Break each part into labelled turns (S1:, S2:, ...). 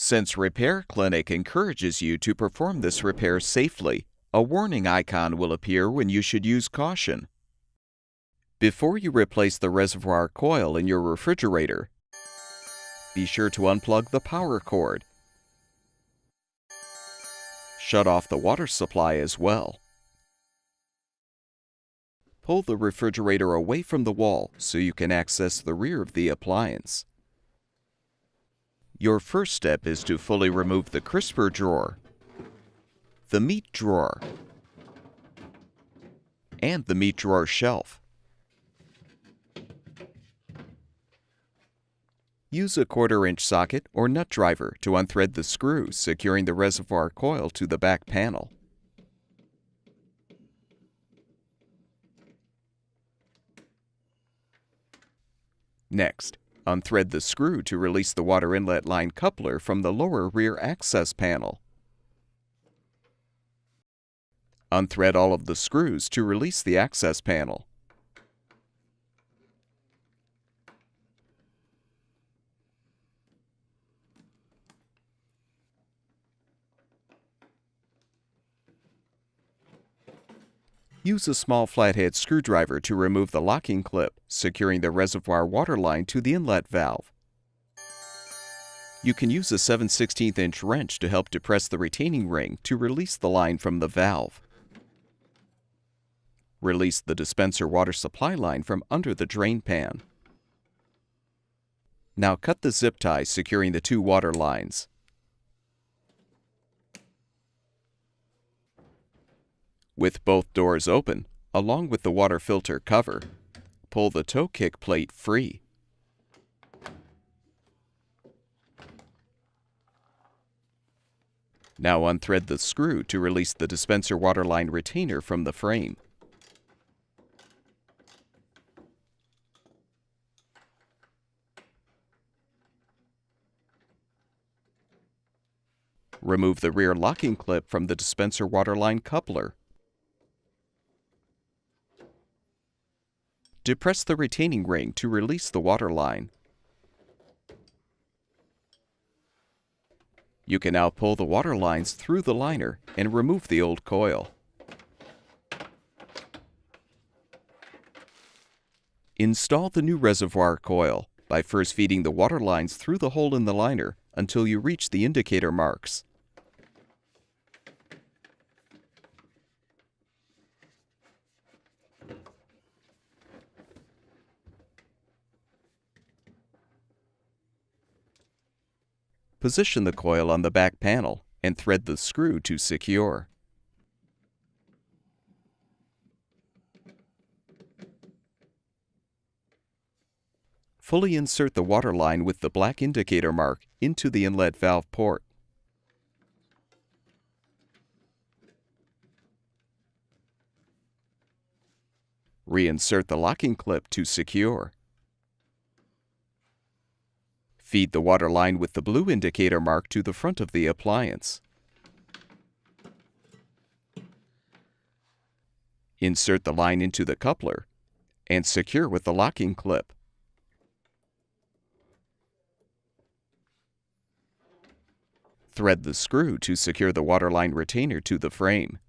S1: Since Repair Clinic encourages you to perform this repair safely, a warning icon will appear when you should use caution. Before you replace the reservoir coil in your refrigerator, be sure to unplug the power cord. Shut off the water supply as well. Pull the refrigerator away from the wall so you can access the rear of the appliance. Your first step is to fully remove the crisper drawer, the meat drawer, and the meat drawer shelf. Use a 1/4-inch socket or nut driver to unthread the screw securing the reservoir coil to the back panel. Next, unthread the screw to release the water inlet line coupler from the lower rear access panel. Unthread all of the screws to release the access panel. Use a small flathead screwdriver to remove the locking clip, securing the reservoir water line to the inlet valve. You can use a 7/16" wrench to help depress the retaining ring to release the line from the valve. Release the dispenser water supply line from under the drain pan. Now cut the zip tie securing the 2 water lines. With both doors open, along with the water filter cover, pull the toe kick plate free. Now unthread the screw to release the dispenser water line retainer from the frame. Remove the rear locking clip from the dispenser water line coupler. Depress the retaining ring to release the water line. You can now pull the water lines through the liner and remove the old coil. Install the new reservoir coil by first feeding the water lines through the hole in the liner until you reach the indicator marks. Position the coil on the back panel and thread the screw to secure. Fully insert the water line with the black indicator mark into the inlet valve port. Reinsert the locking clip to secure. Feed the water line with the blue indicator mark to the front of the appliance. Insert the line into the coupler and secure with the locking clip. Thread the screw to secure the water line retainer to the frame.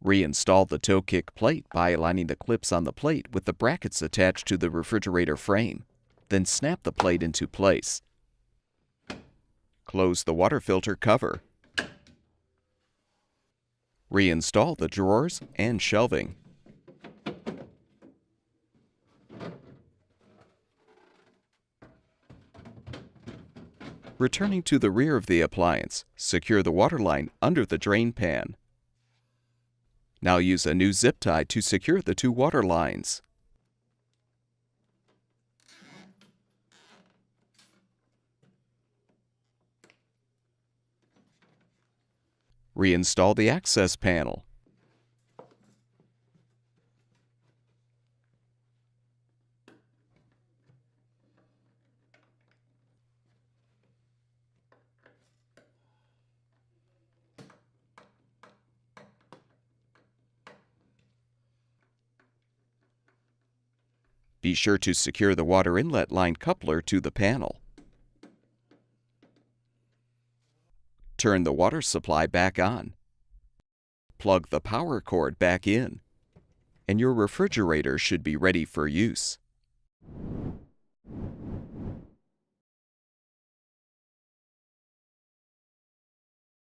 S1: Reinstall the toe kick plate by aligning the clips on the plate with the brackets attached to the refrigerator frame. Then snap the plate into place. Close the water filter cover. Reinstall the drawers and shelving. Returning to the rear of the appliance, secure the water line under the drain pan. Now use a new zip tie to secure the 2 water lines. Reinstall the access panel. Be sure to secure the water inlet line coupler to the panel. Turn the water supply back on. Plug the power cord back in, and your refrigerator should be ready for use.